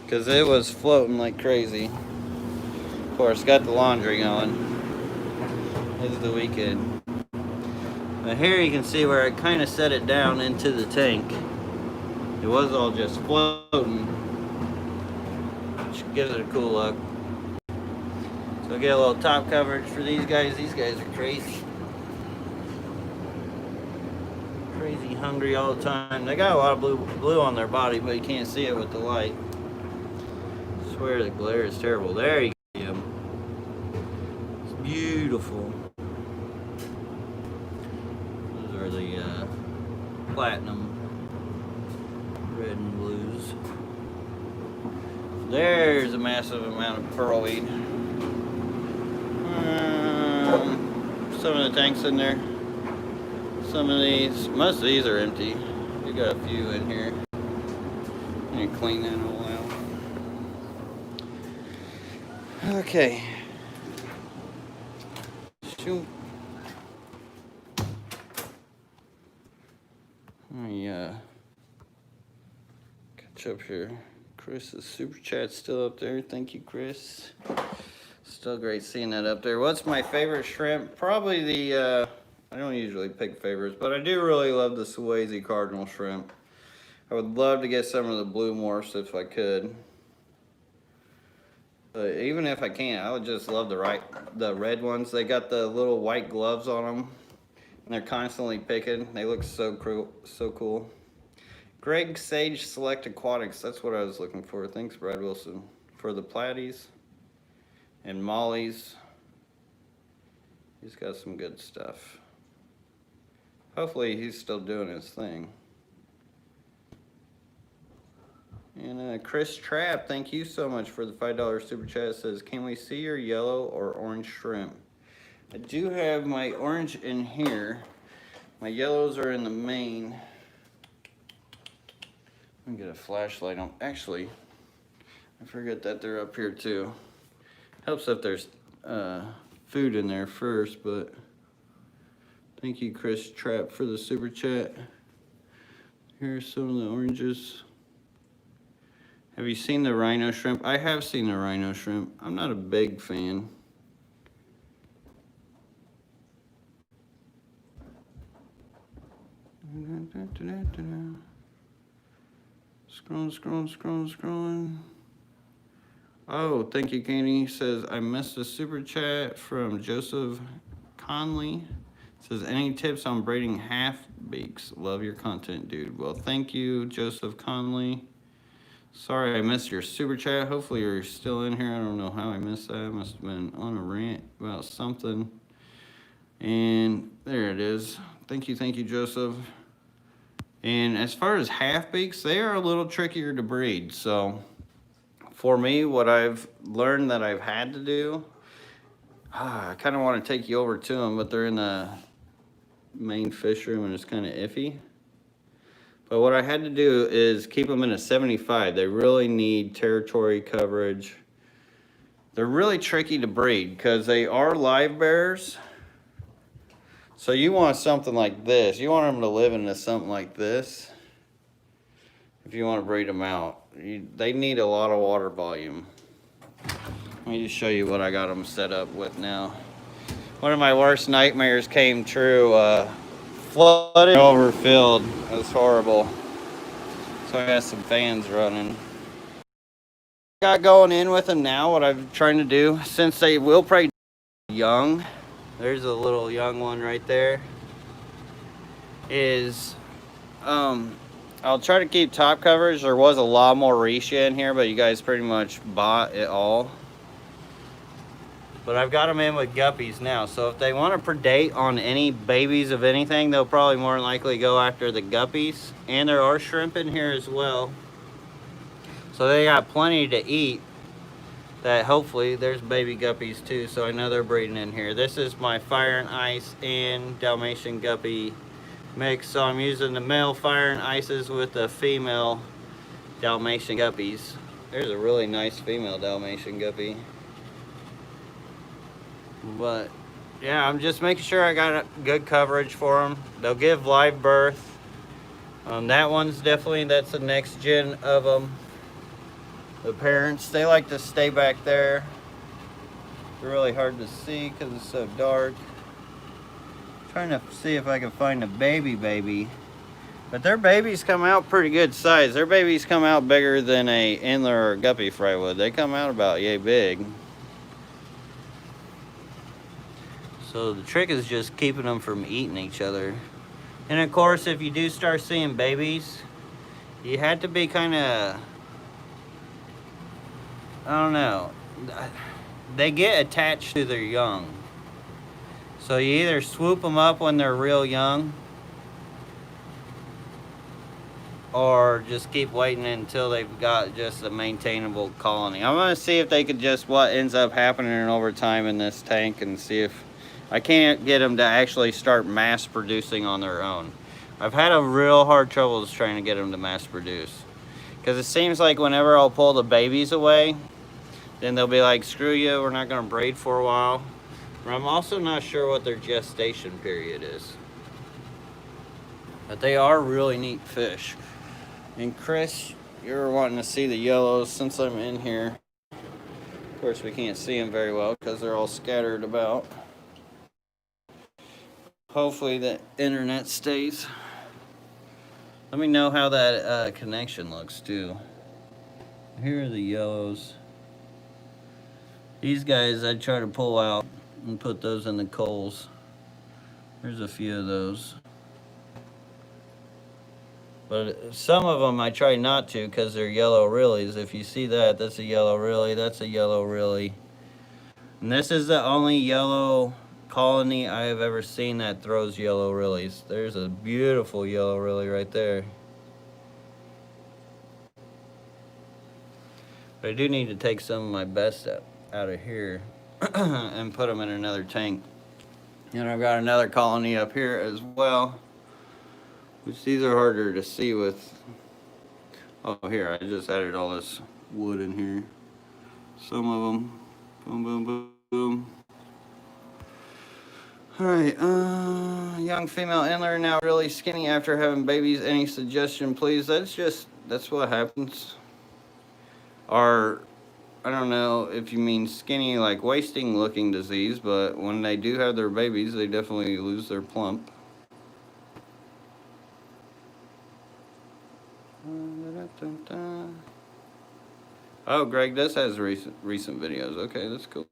because it was floating like crazy. Of course, got the laundry going. This is the weekend. But here you can see where I kind of set it down into the tank. It was all just floating, which gives it a cool look. So get a little top coverage for these guys. These guys are crazy. Crazy hungry all the time. They got a lot of blue on their body, but you can't see it with the light. I swear the glare is terrible. There you go. It's beautiful. Those are the platinum red and blues. There's a massive amount of pearlweed. Some of the tanks in there. Some of these, most of these are empty. We got a few in here. I need to clean that all out. Okay. Shoot. Let me catch up here. Chris's super chat's still up there. Thank you, Chris. Still great seeing that up there. What's my favorite shrimp? Probably the, I don't usually pick favorites, but I do really love the Swayze cardinal shrimp. I would love to get some of the blue morphs if I could. But even if I can't, I would just love the red ones. They got the little white gloves on them, and they're constantly picking. They look so cool. Greg Sage Select Aquatics, that's what I was looking for. Thanks, Brad Wilson, for the platies and mollies. He's got some good stuff. Hopefully he's still doing his thing. And Chris Trapp, thank you so much for the $5 super chat. It says, can we see your yellow or orange shrimp? I do have my orange in here. My yellows are in the main. Let me get a flashlight on. Actually, I forget that they're up here too. Helps if there's food in there first, but thank you, Chris Trapp, for the super chat. Here's some of the oranges. Have you seen the rhino shrimp? I have seen the rhino shrimp. I'm not a big fan. Scrolling. Oh, thank you, Candy. He says, I missed a super chat from Joseph Conley. Says, any tips on braiding half beaks? Love your content, dude. Well, thank you, Joseph Conley. Sorry I missed your super chat. Hopefully you're still in here. I don't know how I missed that. I must have been on a rant about something. And there it is. Thank you, Joseph. And as far as half beaks, they are a little trickier to breed. So for me, what I've learned that I've had to do, I kind of want to take you over to them, but they're in the main fish room and it's kind of iffy. But what I had to do is keep them in a 75. They really need territory coverage. They're really tricky to breed because they are live bearers. So you want something like this. You want them to live into something like this if you want to breed them out. They need a lot of water volume. Let me just show you what I got them set up with now. One of my worst nightmares came true. Flooded, overfilled. It was horrible. So I got some fans running. Got going in with them now. What I'm trying to do, since they will probably young, there's a little young one right there, is I'll try to keep top coverage. There was a lot more Risha in here, but you guys pretty much bought it all. But I've got them in with guppies now, so if they want to predate on any babies of anything, they'll probably more than likely go after the guppies. And there are shrimp in here as well. So they got plenty to eat. That hopefully, there's baby guppies too, so I know they're breeding in here. This is my fire and ice and Dalmatian guppy mix. So I'm using the male fire and ices with the female Dalmatian guppies. There's a really nice female Dalmatian guppy. But yeah, I'm just making sure I got good coverage for them. They'll give live birth. That one's definitely, that's the next gen of them. The parents, they like to stay back there. They're really hard to see because it's so dark. Trying to see if I can find a baby. But their babies come out pretty good size. Their babies come out bigger than a Endler or guppy fry would. They come out about yay big. So the trick is just keeping them from eating each other. And of course, if you do start seeing babies, you have to be kind of, I don't know, they get attached to their young. So you either swoop them up when they're real young, or just keep waiting until they've got just a maintainable colony. I'm gonna see if they could just, what ends up happening over time in this tank, and see if I can't get them to actually start mass producing on their own. I've had a real hard trouble just trying to get them to mass produce. Because it seems like whenever I'll pull the babies away, then they'll be like, screw you, we're not gonna breed for a while. But I'm also not sure what their gestation period is. But they are really neat fish. And Chris, you're wanting to see the yellows since I'm in here. Of course, we can't see them very well because they're all scattered about. Hopefully the internet stays. Let me know how that connection looks too. Here are the yellows. These guys I'd try to pull out and put those in the coals. There's a few of those. But some of them I try not to because they're yellow rillies. If you see that, that's a yellow rilly, that's a yellow rilly. And this is the only yellow colony I have ever seen that throws yellow rillies. There's a beautiful yellow rilly right there. But I do need to take some of my best out of here and put them in another tank. And I've got another colony up here as well, which these are harder to see with. Oh, here, I just added all this wood in here. Some of them, boom, boom, boom, boom. Alright, young female antler now really skinny after having babies. Any suggestion, please? That's what happens. Or, I don't know if you mean skinny like wasting looking disease, but when they do have their babies, they definitely lose their plump. Oh, Greg, this has recent videos. Okay, that's cool.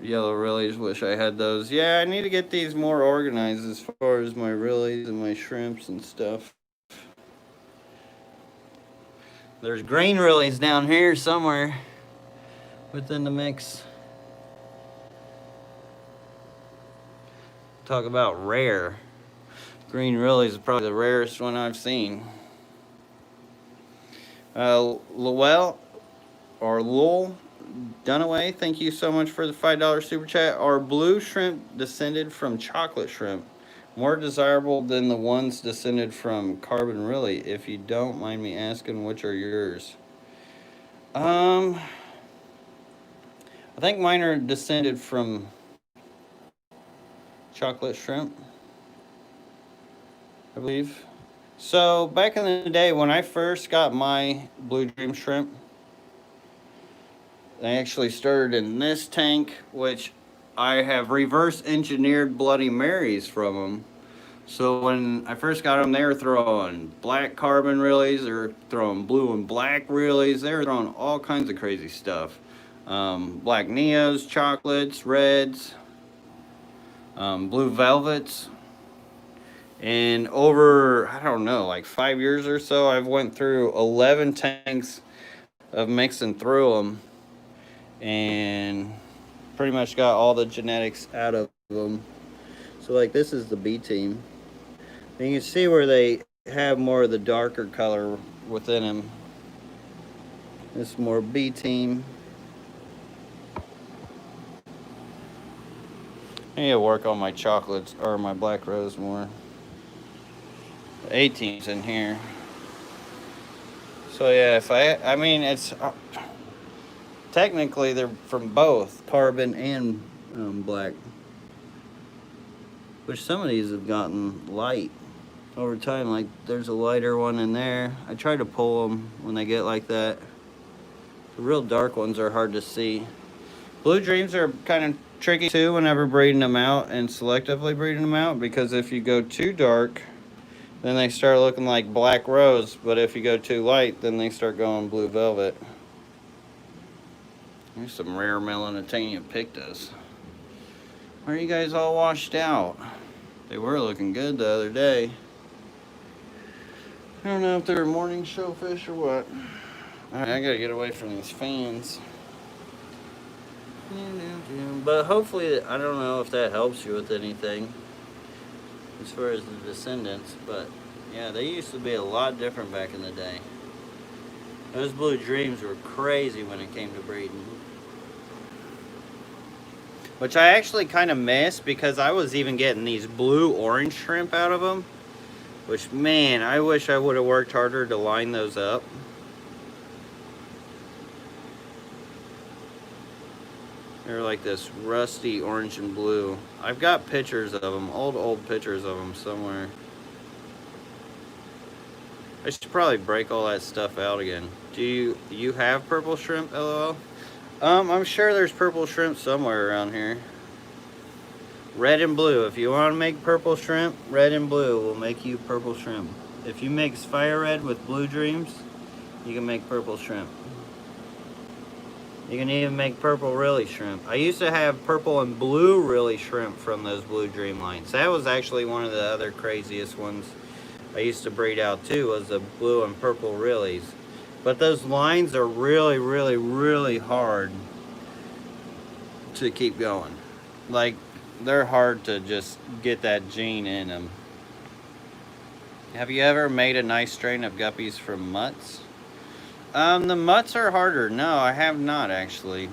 Yellow Rillies, wish I had those. Yeah, I need to get these more organized as far as my Rillies and my shrimps and stuff. There's green Rillies down here somewhere within the mix. Talk about rare. Green Rillies is probably the rarest one I've seen. Lowell or Lowell Dunaway, thank you so much for the $5 super chat. Are blue shrimp descended from chocolate shrimp more desirable than the ones descended from carbon rilly? If you don't mind me asking, which are yours? I think mine are descended from chocolate shrimp, I believe. So back in the day when I first got my Blue Dream shrimp, they actually started in this tank, which I have reverse engineered Bloody Marys from them. So when I first got them, they were throwing black carbon Rillies, they were throwing blue and black Rillies, they were throwing all kinds of crazy stuff. Black Neos, chocolates, reds, blue velvets. And over, I don't know, like 5 years or so, I've went through 11 tanks of mixing through them. And pretty much got all the genetics out of them. So like this is the B team. And you can see where they have more of the darker color within them. This is more B team. I need to work on my chocolates or my black rose more. The A team's in here. So yeah, if I mean it's technically they're from both carbon and black, which some of these have gotten light over time. Like there's a lighter one in there. I try to pull them when they get like that. The real dark ones are hard to see. Blue Dreams are kind of tricky too whenever breeding them out and selectively breeding them out, because if you go too dark, then they start looking like black rose, but if you go too light, then they start going blue velvet. Here's some rare Melanitania pictus. Why are you guys all washed out? They were looking good the other day. I don't know if they're morning showfish or what. Alright, I gotta get away from these fans. But hopefully, I don't know if that helps you with anything as far as the descendants, but yeah, they used to be a lot different back in the day. Those Blue Dreams were crazy when it came to breeding. Which I actually kind of miss, because I was even getting these blue-orange shrimp out of them. Which, man, I wish I would have worked harder to line those up. They're like this rusty orange and blue. I've got pictures of them, old pictures of them somewhere. I should probably break all that stuff out again. Do you have purple shrimp, LOL? I'm sure there's purple shrimp somewhere around here. Red and blue. If you want to make purple shrimp, red and blue will make you purple shrimp. If you mix fire red with Blue Dreams, you can make purple shrimp. You can even make purple Rilly shrimp. I used to have purple and blue Rilly shrimp from those Blue Dream lines. That was actually one of the other craziest ones I used to breed out too, was the blue and purple Rillies. But those lines are really, really, really hard to keep going. Like, they're hard to just get that gene in them. Have you ever made a nice strain of guppies from mutts? The mutts are harder. No, I have not actually.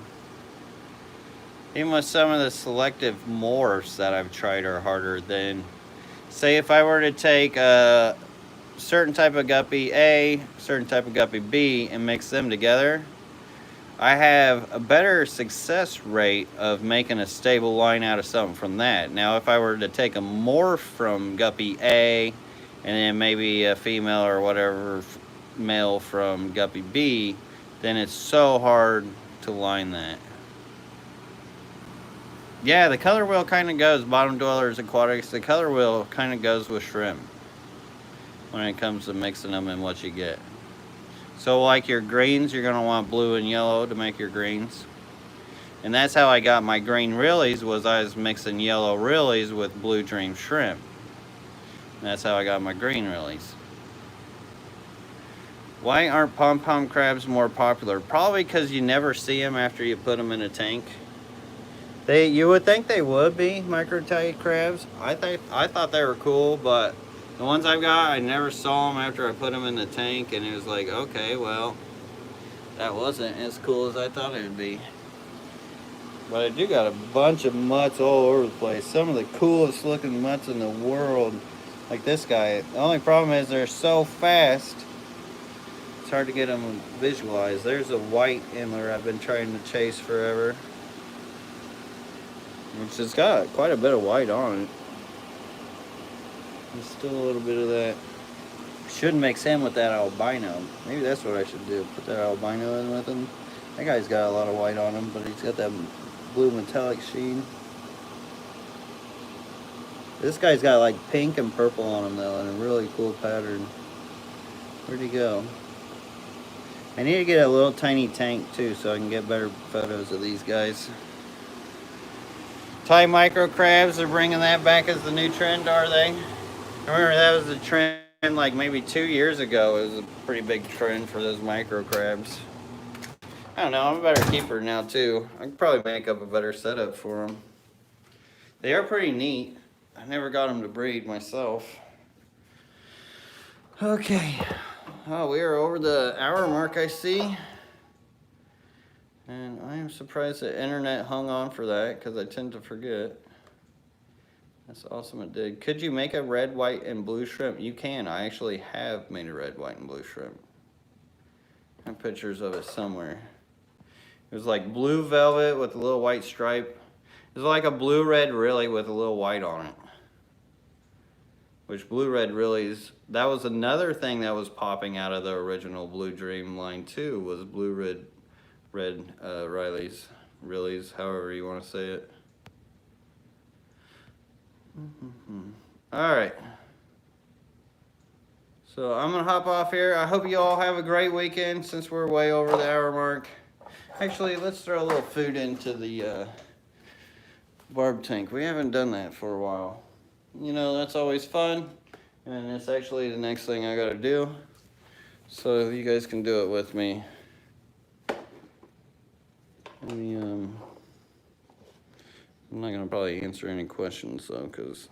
Even with some of the selective morphs that I've tried are harder than, say, if I were to take a certain type of guppy A, certain type of guppy B, and mix them together. I have a better success rate of making a stable line out of something from that. Now, if I were to take a morph from Guppy A, and then maybe a female or whatever male from Guppy B, then it's so hard to line that. Yeah, the color wheel kind of goes, Bottom Dwellers Aquatics, the color wheel kind of goes with shrimp when it comes to mixing them and what you get. So like your greens, you're gonna want blue and yellow to make your greens. And that's how I got my green realies, was I was mixing yellow realies with blue dream shrimp. And that's how I got my green realies. Why aren't pom-pom crabs more popular? Probably because you never see them after you put them in a tank. You would think they would be micro-tight crabs. I thought they were cool, but the ones I've got, I never saw them after I put them in the tank, and it was like, okay, well, that wasn't as cool as I thought it would be. But I do got a bunch of mutts all over the place. Some of the coolest looking mutts in the world. Like this guy. The only problem is they're so fast, it's hard to get them visualized. There's a white Emler I've been trying to chase forever. Which has got quite a bit of white on it. There's still a little bit of that. Should mix him with that albino. Maybe that's what I should do. Put that albino in with him. That guy's got a lot of white on him, but he's got that blue metallic sheen. This guy's got like pink and purple on him though, and a really cool pattern. Where'd he go? I need to get a little tiny tank too so I can get better photos of these guys. Thai micro crabs, they're bringing that back as the new trend, are they? I remember that was the trend like maybe 2 years ago. It was a pretty big trend for those micro crabs. I don't know, I'm a better keeper now too. I could probably make up a better setup for them. They are pretty neat. I never got them to breed myself. Okay. Oh, we are over the hour mark, I see. And I am surprised the internet hung on for that, because I tend to forget. That's awesome it did. Could you make a red, white, and blue shrimp? You can. I actually have made a red, white, and blue shrimp. I have pictures of it somewhere. It was like blue velvet with a little white stripe. It was like a blue-red really with a little white on it. Which blue-red realies, that was another thing that was popping out of the original Blue Dream line too, was blue-red realies, however you want to say it. All right. So I'm gonna hop off here. I hope you all have a great weekend since we're way over the hour mark. Actually, let's throw a little food into the barb tank. We haven't done that for a while. You know, that's always fun. And it's actually the next thing I gotta do. So you guys can do it with me. Let me, I'm not gonna probably answer any questions though, because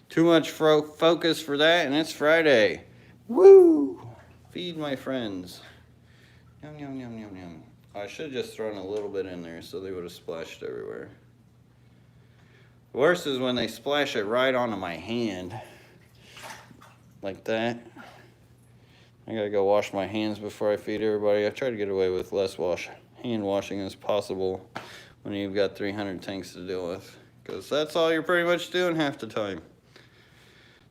too much focus for that, and it's Friday. Woo! Feed my friends. Yum, yum, yum, yum, yum. I should have just thrown a little bit in there so they would have splashed everywhere. The worst is when they splash it right onto my hand. Like that. I gotta go wash my hands before I feed everybody. I try to get away with less hand washing as possible when you've got 300 tanks to deal with, because that's all you're pretty much doing half the time.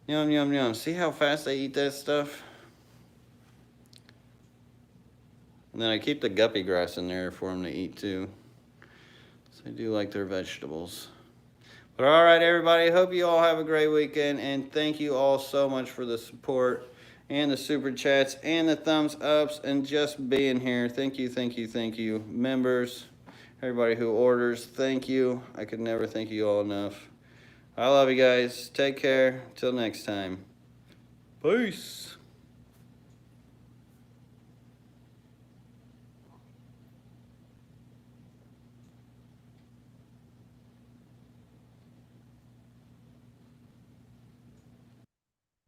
Yum, yum, yum. See how fast they eat that stuff? And then I keep the guppy grass in there for them to eat too. So I do like their vegetables. But all right, everybody, hope you all have a great weekend, and thank you all so much for the support and the super chats and the thumbs ups and just being here. Thank you, thank you, thank you. Members, everybody who orders, thank you. I could never thank you all enough. I love you guys. Take care. Till next time. Peace.